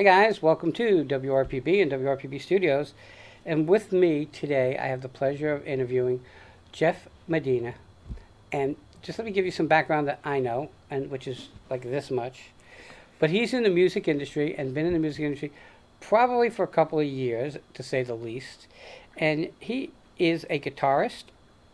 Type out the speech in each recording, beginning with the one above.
Hey guys, welcome to WRPB and WRPB Studios. And with me today, I have the pleasure of interviewing Jeff Medina. And just let me give you some background that I know, and which is like this much. But he's in the music industry and been in the music industry probably for a couple of years, to say the least. And he is a guitarist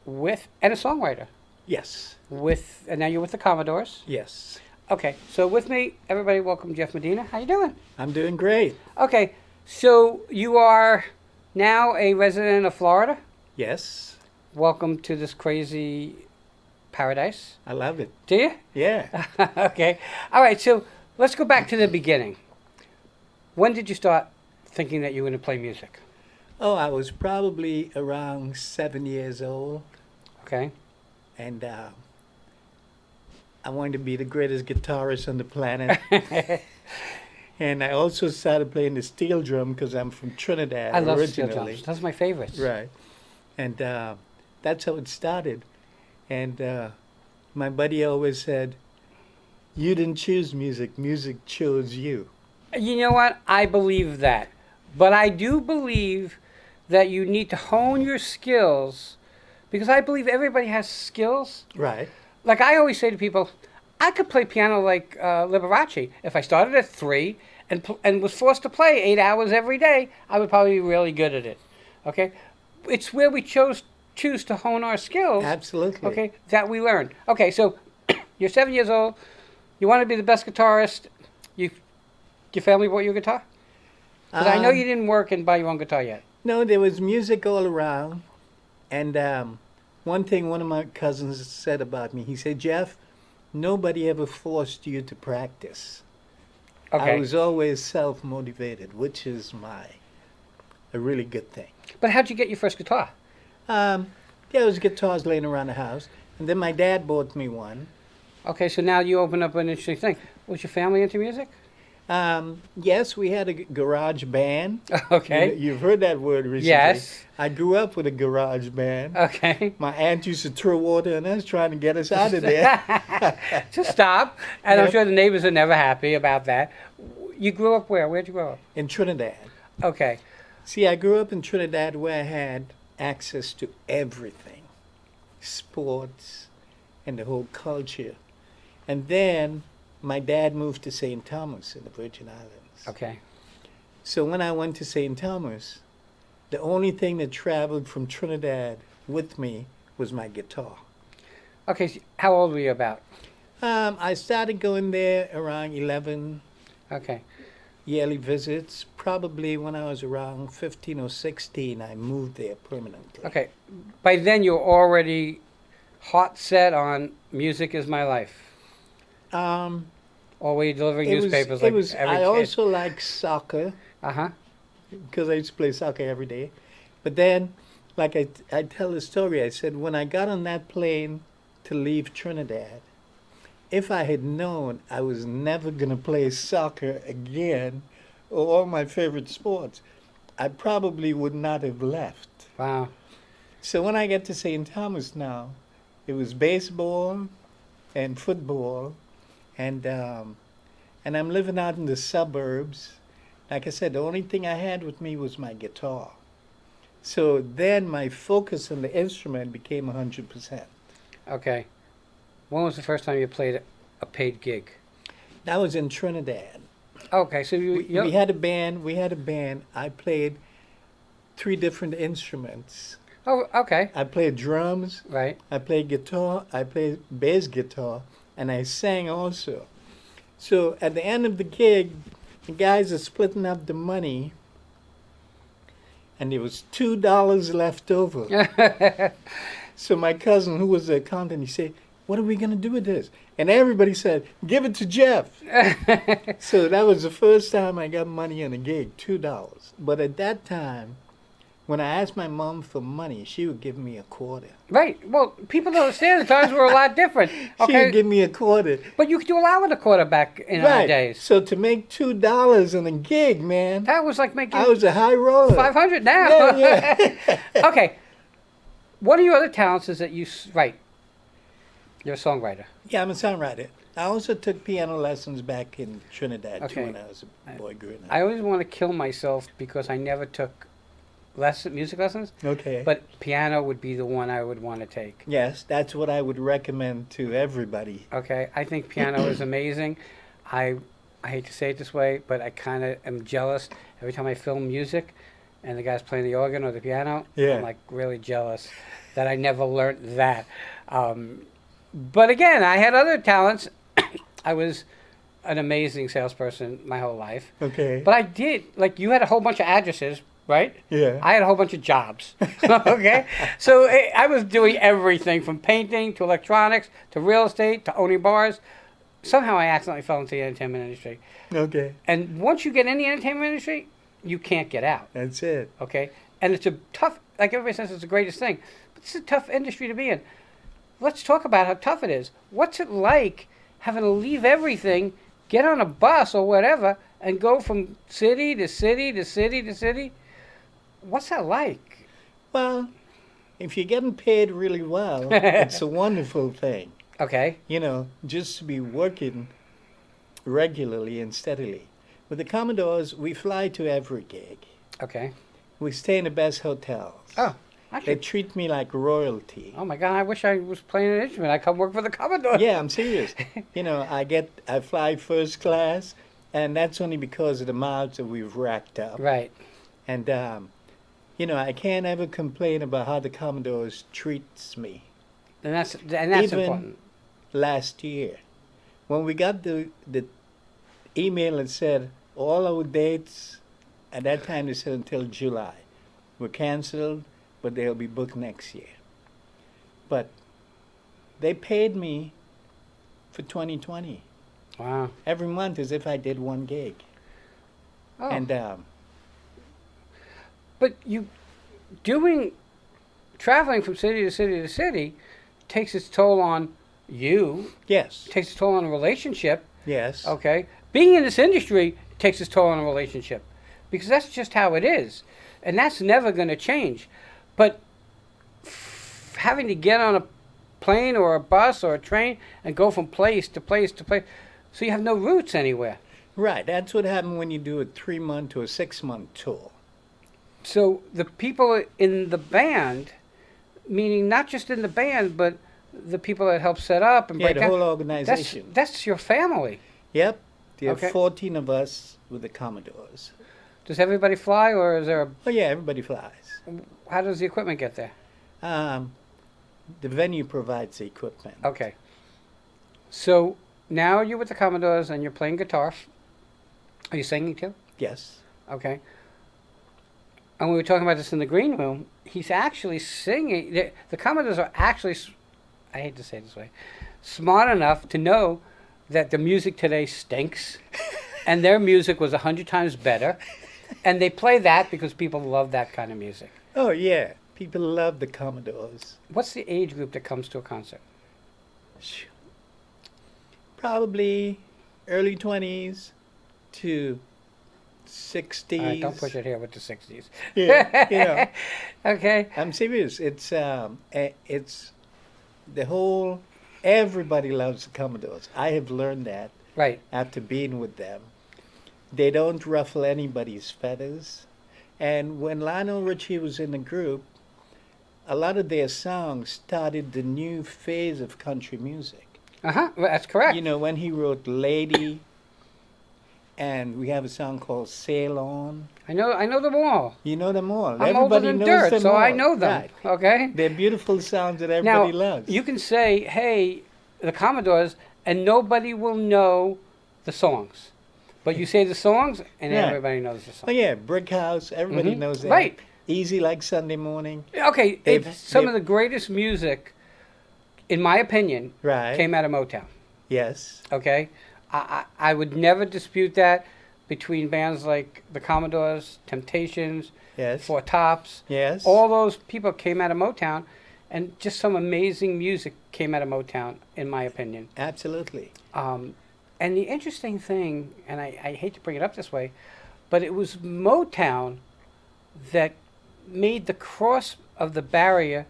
and a songwriter. Yes. And now you're with the Commodores. Yes. Okay, so with me, everybody, welcome Jeff Medina. How you doing? I'm doing great. Okay, so you are now a resident of Florida. Yes. Welcome to this crazy paradise. I love it. Do you? Yeah. Okay. All right, so let's go back to the beginning. When did you start thinking that you were going to play music? Oh, I was probably around 7 years old, Okay. and I wanted to be the greatest guitarist on the planet. And I also started playing the steel drum because I'm from Trinidad I love originally. steel drums. Those are my favorites. Right. And that's how it started. And my buddy always said, "You didn't choose music, music chose you." You know what? I believe that. But I do believe that you need to hone your skills because I believe everybody has skills. Right. Like I always say to people, I could play piano like Liberace. If I started at 3 and was forced to play 8 hours every day, I would probably be really good at it. Okay? It's where we choose to hone our skills. Absolutely. Okay, that we learn. Okay, so you're 7 years old. You want to be the best guitarist. Your family bought you a guitar? Because I know you didn't work and buy your own guitar yet. No, there was music all around. And one thing one of my cousins said about me, he said, "Jeff, nobody ever forced you to practice." Okay. I was always self-motivated, which is a really good thing. But how'd you get your first guitar? There was guitars laying around the house. And then my dad bought me one. Okay, so now you open up an interesting thing. Was your family into music? Yes, we had a garage band. Okay. You've heard that word recently. Yes. I grew up with a garage band. Okay. My aunt used to throw water on us trying to get us out of there. To stop. And I'm Yep. sure the neighbors are never happy about that. You grew up where? Where'd you grow up? In Trinidad. Okay. See, I grew up in Trinidad where I had access to everything. Sports and the whole culture. And then my dad moved to St. Thomas in the Virgin Islands. Okay. So when I went to St. Thomas, the only thing that traveled from Trinidad with me was my guitar. Okay, so how old were you about? I started going there around 11 Okay. yearly visits. Probably when I was around 15 or 16, I moved there permanently. Okay. By then you were already hot set on music is my life. Or were you delivering newspapers like every I kid? also like soccer Uh-huh. because I used to play soccer every day. But then, like I tell the story, I said when I got on that plane to leave Trinidad, if I had known I was never going to play soccer again or all my favorite sports, I probably would not have left. Wow. So when I get to St. Thomas now, it was baseball and football, and I'm living out in the suburbs. Like I said, the only thing I had with me was my guitar. So then my focus on the instrument became 100%. Okay. When was the first time you played a paid gig? That was in Trinidad. Okay, so We had a band. I played 3 different instruments. Oh, okay. I played drums, Right. I played guitar, I played bass guitar, and I sang also. So at the end of the gig, the guys are splitting up the money, and there was $2 left over. So my cousin, who was the accountant, he said, "What are we going to do with this?" And everybody said, "Give it to Jeff." So that was the first time I got money on a gig, $2. But at that time, when I asked my mom for money, she would give me a quarter. Right. Well, people don't understand the times were a lot different. She Okay. would give me a quarter. But you could do a lot with a quarterback in our days. So to make $2 on a gig, man, That was like making I was a high roller. 500 now. Yeah. Okay. One of your other talents is that you write. You're a songwriter. Yeah, I'm a songwriter. I also took piano lessons back in Trinidad too Okay. when I was a boy growing up. I always want to kill myself because I never took music lessons, Okay. but piano would be the one I would want to take. Yes, that's what I would recommend to everybody. Okay, I think piano is amazing. I I hate to say it this way, but I kind of am jealous every time I film music, and the guy's playing the organ or the piano. Yeah. I'm like really jealous that I never learned that. But again, I had other talents. I was an amazing salesperson my whole life, Okay. but I did like you had a whole bunch of addresses, right? Yeah. I had a whole bunch of jobs. Okay, so I was doing everything from painting to electronics to real estate to owning bars. Somehow I accidentally fell into the entertainment industry, Okay. and once you get in the entertainment industry, you can't get out. That's it. Okay, and it's a tough. Like everybody says, it's the greatest thing, but it's a tough industry to be in. Let's talk about how tough it is. What's it like having to leave everything, get on a bus or whatever, and go from city to city to city to city? What's that like? Well, if you're getting paid really well, it's a wonderful thing. Okay. You know, just to be working regularly and steadily. With the Commodores, we fly to every gig. Okay. We stay in the best hotels. Oh, They actually. treat me like royalty. Oh my God! I wish I was playing an instrument. I come work for the Commodore. Yeah, I'm serious. You know, I fly first class, and that's only because of the miles that we've racked up. Right. And, you know, I can't ever complain about how the Commodores treats me. And that's Even- important. Last year, when we got the email that said all our dates, at that time they said until July, were canceled, but they'll be booked next year. But they paid me for 2020 Wow. every month as if I did one gig. Oh. And But you traveling from city to city to city takes its toll on you, yes, takes its toll on a relationship, yes, okay? Being in this industry takes its toll on a relationship because that's just how it is. And that's never going to change. But having to get on a plane or a bus or a train and go from place to place to place, so you have no roots anywhere. right. That's what happened when you do a 3-month to a 6-month tour. So the people in the band, meaning not just in the band, but the people that help set up and Yeah, break the down, whole organization. that's your family. Yep, there are Okay. 14 of us with the Commodores. Does everybody fly, or is there Oh yeah, everybody flies. how does the equipment get there? The venue provides the equipment. Okay. So now you're with the Commodores and you're playing guitar. Are you singing too? Yes. Okay. And we were talking about this in the green room. He's actually singing. The Commodores are actually, I hate to say it this way, smart enough to know that the music today stinks, and their music was 100 times better, and they play that because people love that kind of music. Oh yeah, people love the Commodores. What's the age group that comes to a concert? Phew. Probably early 20s to 60s. All right, don't push it here with the 60s. Yeah, you know, Okay. I'm serious. It's the whole. Everybody loves the Commodores. I have learned that Right. after being with them. They don't ruffle anybody's feathers. And when Lionel Richie was in the group, a lot of their songs started the new phase of country music. Uh-huh. Well, that's correct. You know, when he wrote Lady, and we have a song called Sail On. I know them all. You know them all. I'm Everybody older than knows dirt, them so I all. know them. Right. Okay. They're beautiful sounds that Now, everybody loves. you can say, "Hey, the Commodores," and nobody will know the songs. But you say the songs, and Yeah. everybody knows the Oh songs. yeah, Brick House. Everybody Mhm. knows that. Right. Easy like Sunday morning. Okay, They've- it's some of they've- the greatest music, in my opinion, Right. came out of Motown. Yes. Okay, I would never dispute that between bands like the Commodores, Temptations, Yes. Four Tops. Yes. All those people came out of Motown, and just some amazing music came out of Motown, in my opinion. Absolutely. And the interesting thing, and I hate to bring it up this way, but it was Motown that made the cross of the barrier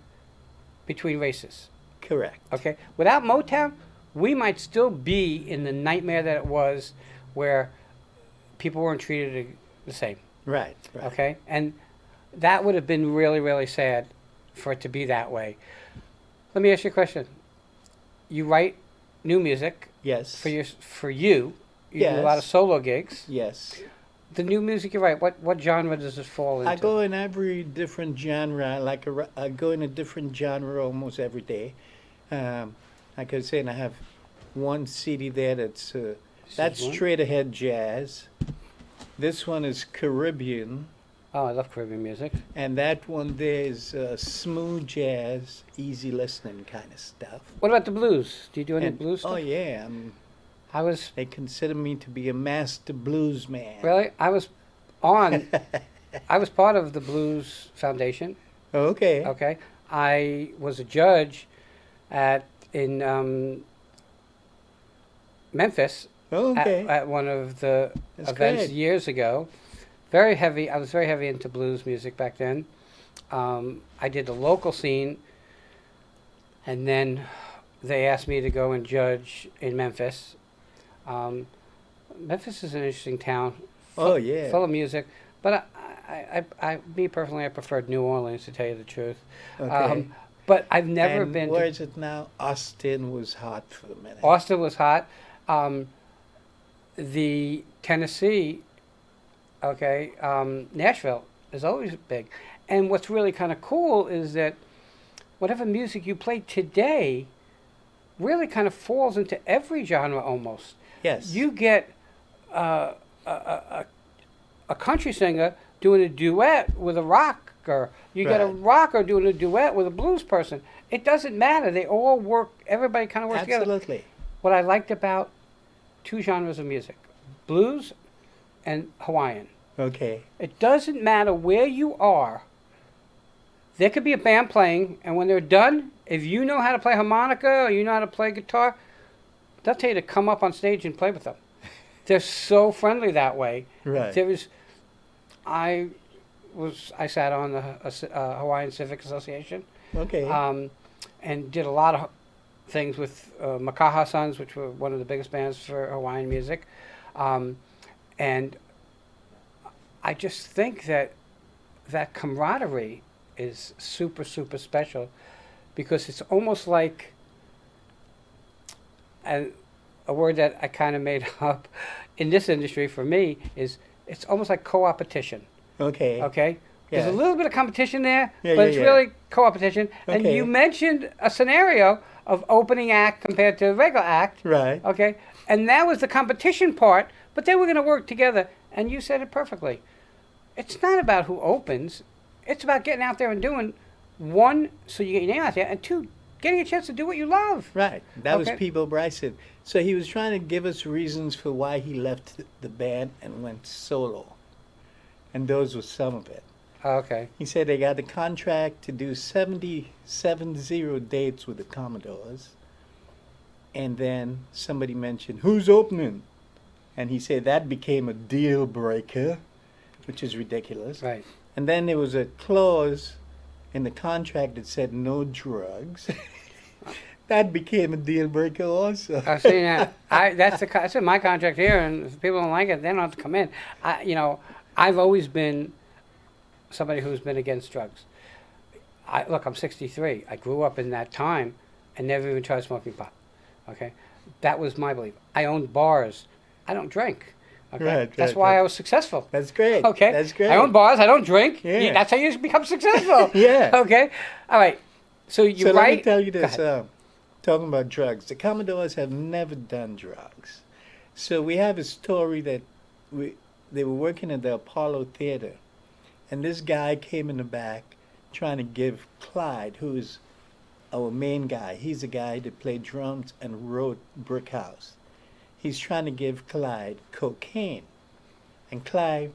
between races. Correct. Okay, without Motown, we might still be in the nightmare that it was, where people weren't treated the same. Right. Right. Okay, and that would have been really, really sad for it to be that way. Let me ask you a question. You write new music Yes. for you. You do a lot of Yes. solo gigs. Yes. The new music you write, what genre does it fall into? I go in every different genre. I go in a different genre almost every day. Like I was saying, I have one CD there that's one? straight ahead jazz. This one is Caribbean, Oh, I love Caribbean music. and that one there is smooth jazz, easy listening kind of stuff. What about the blues? Do you do any And- blues stuff? Oh yeah, I was they consider me to be a master blues man. really. I was on. I was part of the Blues Foundation. Okay. Okay, I was a judge in Memphis Okay. at one of the That's events great. years ago. Very heavy. I was very heavy into blues music back then. I did the local scene, and then they asked me to go and judge in Memphis. Memphis is an interesting town. Oh yeah. Full of music, but me personally, I preferred New Orleans, to tell you the truth. Okay. But I've never And been where to is it now? Austin was hot for a minute. Austin. Was hot. The Tennessee, okay, Nashville is always big, and what's really kind of cool is that whatever music you play today really kind of falls into every genre almost. Yes. You get a country singer doing a duet with a rocker. You get a Right. rocker doing a duet with a blues person. It doesn't matter. They all work. Everybody kind of works together. Absolutely. What I liked about two genres of music, blues and Hawaiian. Okay. It doesn't matter where you are. There could be a band playing, and when they're done, if you know how to play harmonica or you know how to play guitar, they'll tell you to come up on stage and play with them. They're so friendly that way. Right. I sat on the Hawaiian Civic Association, Okay. and did a lot of things with Makaha Sons, which were one of the biggest bands for Hawaiian music, and I just think that camaraderie is super, super special, because it's almost like a word that I kind of made up in this industry for me is it's almost like co-opetition. Okay. Okay? There's a Yeah. little bit of competition there, Yeah, but yeah, it's yeah. really co-opetition. And Okay. you mentioned a scenario of opening act compared to regular act. Right. Okay? And that was the competition part, but they were going to work together. And you said it perfectly. It's not about who opens. It's about getting out there and doing, one, so you get your name out there, and two, getting a chance to do what you love. Right. That was Okay. Peebo Bryson. So he was trying to give us reasons for why he left the band and went solo. And those were some of it. Okay. He said they got a contract to do 70 dates with the Commodores. And then somebody mentioned, who's opening? And he said that became a deal breaker, which is ridiculous. Right. And then there was a clause in the contract that said no drugs. That became a deal breaker also. I've seen that. That's in my contract here, and if people don't like it, they don't have to come in. I've always been somebody who's been against drugs. Look, I'm 63. I grew up in that time and never even tried smoking pot. Okay? That was my belief. I owned bars. I don't drink. Okay? Right, That's right, why right. I was successful. That's great. Okay? That's great. I own bars. I don't drink. Yeah. That's how you become successful. Yeah. Okay? All right. So you So write. let me tell you Go this. ahead. Talking about drugs, the Commodores have never done drugs. So we have a story that they were working at the Apollo Theater, and this guy came in the back trying to give Clyde, who is our main guy, he's the guy that played drums and wrote Brick House. He's trying to give Clyde cocaine, and Clyde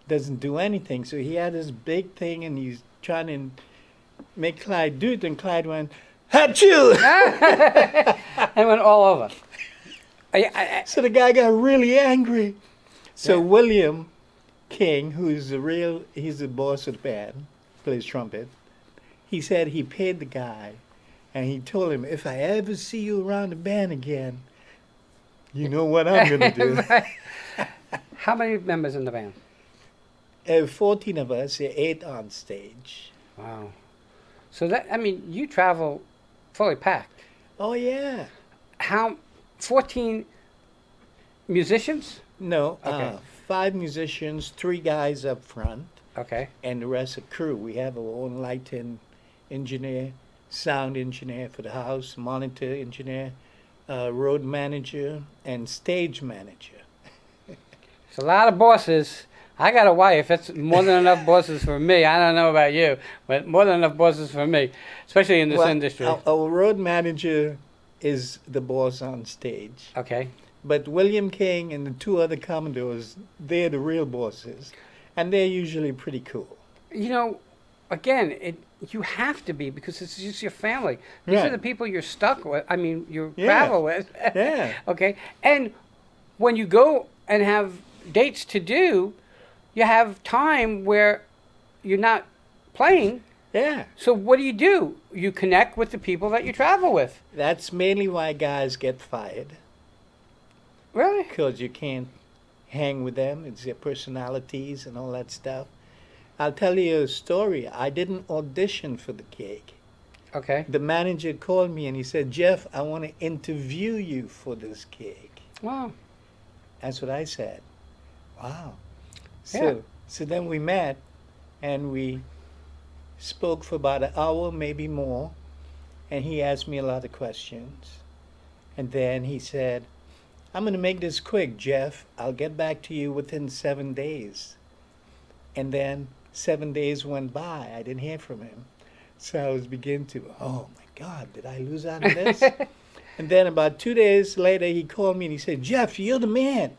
doesn't do anything. So he had this big thing, and he's trying to make Clyde do it, and Clyde went, "Achoo!" And went all over. So the guy got really angry. So Yeah. William King, he's the boss of the band, plays trumpet. He said he paid the guy And he told him, if I ever see you around the band again, you know what I'm going to do. Right. How many members in the band? 14 of us, 8 on stage. Wow. So that, I mean, you travel fully packed. Oh, yeah. How, 14 musicians? No, Okay. 5 musicians, 3 guys up front, Okay. and the rest of crew. We have our own lighting engineer, sound engineer for the house, monitor engineer, road manager, and stage manager. It's a lot of bosses. I got a wife. It's more than enough bosses for me. I don't know about you, but more than enough bosses for me, especially in this Well, industry. our road manager is the boss on stage. Okay. But William King and the 2 other Commodores, they're the real bosses. And they're usually pretty cool. You know, again, you have to be because it's just your family. These are Right. the people you're stuck with. I mean, you Yeah. travel with. Yeah. Okay. And when you go and have dates to do, you have time where you're not playing. Yeah. So what do? You connect with the people that you travel with. That's mainly why guys get fired. Really? Because you can't hang with them. It's their personalities and all that stuff. I'll tell you a story. I didn't audition for the gig. Okay. The manager called me and he said, Jeff, I want to interview you for this gig. Wow. That's what I said. Wow. Yeah. So then we met and we spoke for about an hour, maybe more. And he asked me a lot of questions. And then he said, I'm going to make this quick, Jeff. I'll get back to you within 7 days. And then 7 days went by. I didn't hear from him. So I was beginning to, oh my God, did I lose out on this? And then about 2 days later, he called me and he said, Jeff, you're the man.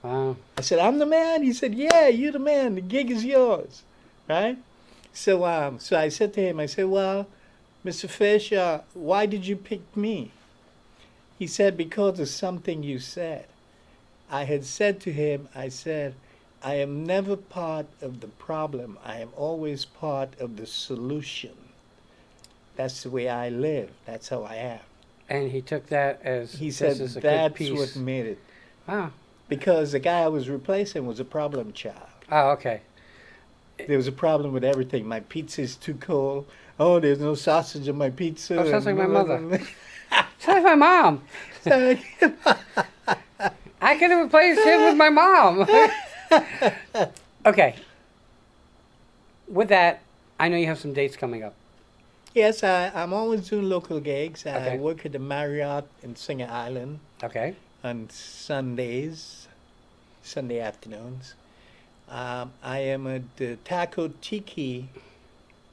Wow. I said, I'm the man? He said, yeah, you're the man. The gig is yours. Right? So I said to him, I said, well, Mr. Fish, why did you pick me? He said, because of something you said. I had said to him, I said, I am never part of the problem. I am always part of the solution. That's the way I live. That's how I am. And he took that as He this said, is a good that's piece. what made it. Wow. Because the guy I was replacing was a problem child. Oh, okay. There was a problem with everything. My pizza is too cold. Oh, there's no sausage on my pizza. Oh, sounds like my mother. And- Sounds like my mom. I could have replaced him with my mom. Okay. With that, I know you have some dates coming up. Yes, I'm always doing local gigs. I Okay. work at the Marriott in Singer Island Okay. on Sundays, Sunday afternoons. I am at the Taco Tiki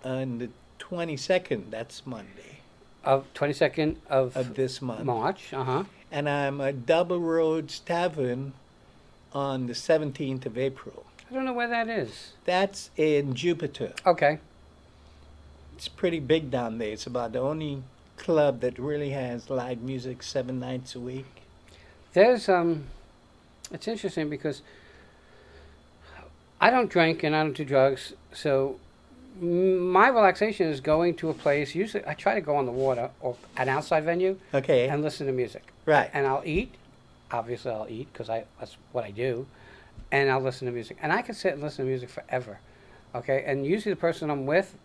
on the 22nd, that's Monday, Of 22nd of of this month. March. Uh-huh. And I'm at Double Roads Tavern on the 17th of April. I don't know where that is. That's in Jupiter. Okay. It's pretty big down there. It's about the only club that really has live music 7 nights a week. There's it's interesting because I don't drink and I don't do drugs, so my relaxation is going to a place. Usually, I try to go on the water or an outside venue Okay. and listen to music. Right. And I'll eat. Obviously, I'll eat because that's what I do, and I'll listen to music. And I can sit and listen to music forever. Okay. And usually, the person I'm with,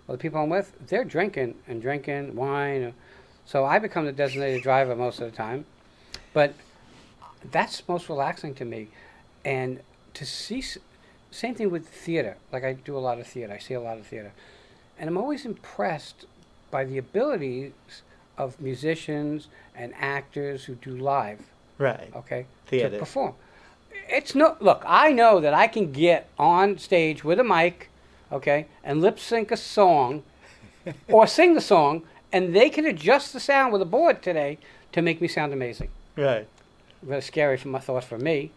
or the people I'm with, they're drinking wine. So I become the designated driver most of the time. But that's most relaxing to me, and to see. Same thing with theater. Like I do a lot of theater. I see a lot of theater. And I'm always impressed by the abilities of musicians and actors who do live, Right. okay, Theater. to perform. It's no, look, I know that I can get on stage with a mic, okay, and lip sync a song or sing the song, and they can adjust the sound with a board today to make me sound amazing. Right. Very scary for my thoughts for me.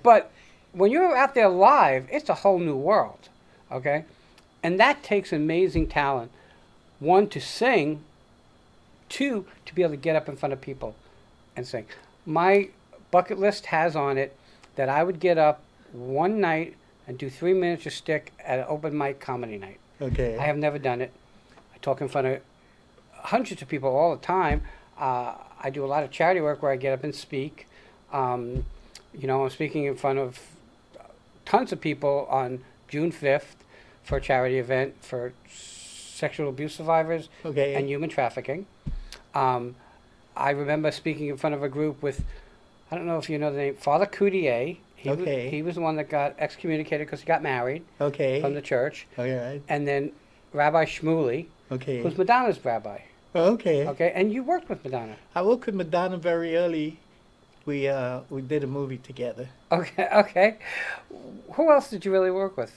But when you're out there live, it's a whole new world, okay? And that takes amazing talent. One, to sing. Two, to be able to get up in front of people and sing. My bucket list has on it that I would get up one night and do 3 minutes of stick at an open mic comedy night. Okay. I have never done it. I talk in front of hundreds of people all the time. I do a lot of charity work where I get up and speak. I'm speaking in front of tons of people on June 5th for a charity event for sexual abuse survivors Okay. and human trafficking. I remember speaking in front of a group with, I don't know if you know the name, Father Coutier. He was the one that got excommunicated because he got married Okay. from the church. All right. And then Rabbi Shmuley, Okay. who's Madonna's rabbi. Okay. Okay, and you worked with Madonna. I worked with Madonna very early. We did a movie together. Okay. Who else did you really work with?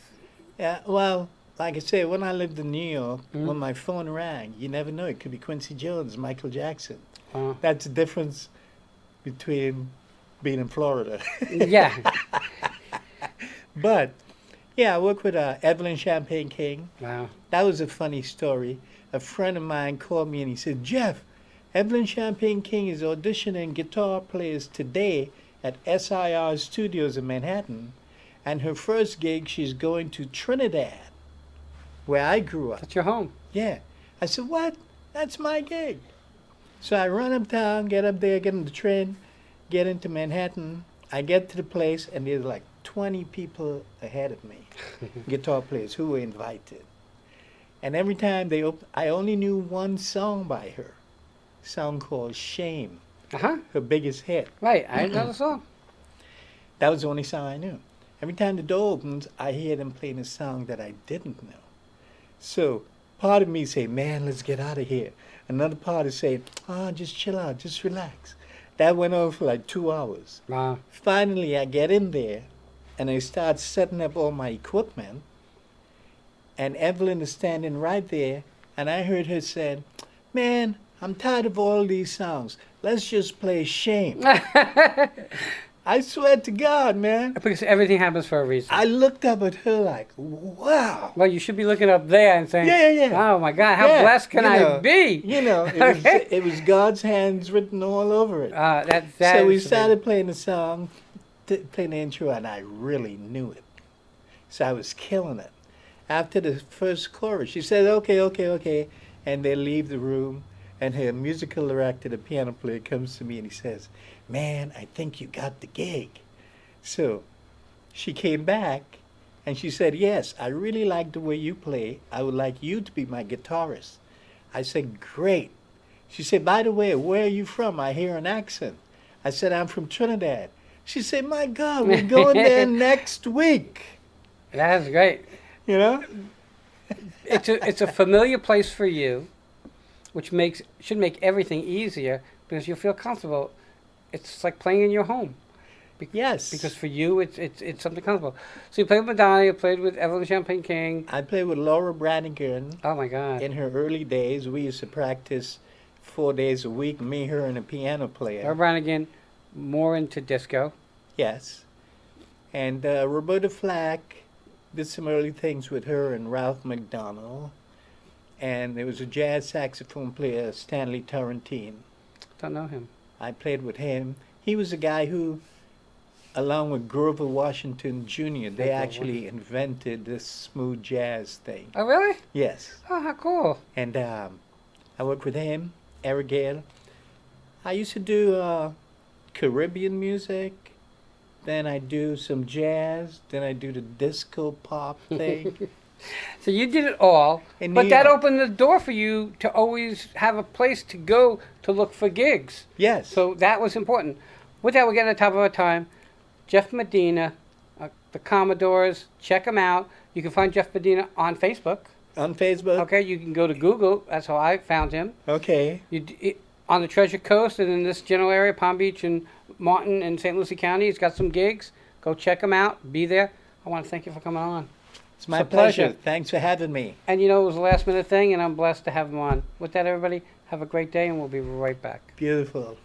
Yeah. Well, like I said, when I lived in New York, Mhm. when my phone rang, you never know. It could be Quincy Jones, Michael Jackson. Uh, That's the difference between being in Florida. yeah. But yeah, I worked with Evelyn Champagne King. Wow. That was a funny story. A friend of mine called me and he said, Jeff, Evelyn Champagne King is auditioning guitar players today at SIR Studios in Manhattan. And her first gig, she's going to Trinidad, where I grew up. That's your home. Yeah. I said, what? That's my gig. So I run uptown, get up there, get on the train, get into Manhattan. I get to the place, and there's like 20 people ahead of me, guitar players who were invited. And every time they opened, I only knew one song by her, a song called Shame, Uh-huh. her biggest hit. Right, I know the song. That was the only song I knew. Every time the door opens, I hear them playing a song that I didn't know. So part of me say, man, let's get out of here. Another part is saying, just chill out, just relax. That went on for like 2 hours. Wow. Finally, I get in there, and I start setting up all my equipment, and Evelyn is standing right there, and I heard her saying, man, I'm tired of all these songs. Let's just play Shame. I swear to God, man. Because everything happens for a reason. I looked up at her like, wow. Well, you should be looking up there and saying, Yeah. oh my God, how Yeah, blessed can you I know, be? Okay. It was God's hands written all over it. That So we is started playing the song, playing the intro, and I really knew it. So I was killing it. After the first chorus, she said, okay, and they leave the room, and her musical director, the piano player, comes to me and he says, man, I think you got the gig. So she came back, and she said, yes, I really like the way you play. I would like you to be my guitarist. I said, great. She said, by the way, where are you from? I hear an accent. I said, I'm from Trinidad. She said, my God, we're going there next week. That's great. You know? It's a familiar place for you, which should make everything easier because you'll feel comfortable. It's like playing in your home. Yes. Because for you, it's something comfortable. So you played with Madonna, you played with Evelyn Champagne King. I played with Laura Branigan. Oh my God. In her early days, we used to practice 4 days a week, me, her, and a piano player. Laura Branigan, more into disco. Yes. And Roberta Flack, did some early things with her and Ralph McDonald. And there was a jazz saxophone player, Stanley Tarantine. Don't know him. I played with him. He was a guy who, along with Grover Washington Jr., they actually invented this smooth jazz thing. Oh, really? Yes. Oh, how cool. And I worked with him, Eric Gale. I used to do Caribbean music. Then I do some jazz. Then I do the disco pop thing. So you did it all, In but New that York. opened the door for you to always have a place to go to look for gigs. Yes. So that was important. With that, we're getting at the top of our time. Jeff Medina, the Commodores, check them out. You can find Jeff Medina on Facebook. On Facebook. Okay, you can go to Google. That's how I found him. Okay. On the Treasure Coast and in this general area, Palm Beach and Martin and St. Lucie County, he's got some gigs. Go check him out. Be there. I want to thank you for coming on. It's my a pleasure. Thanks for having me. And it was a last minute thing, and I'm blessed to have him on. With that, everybody, have a great day, and we'll be right back. Beautiful.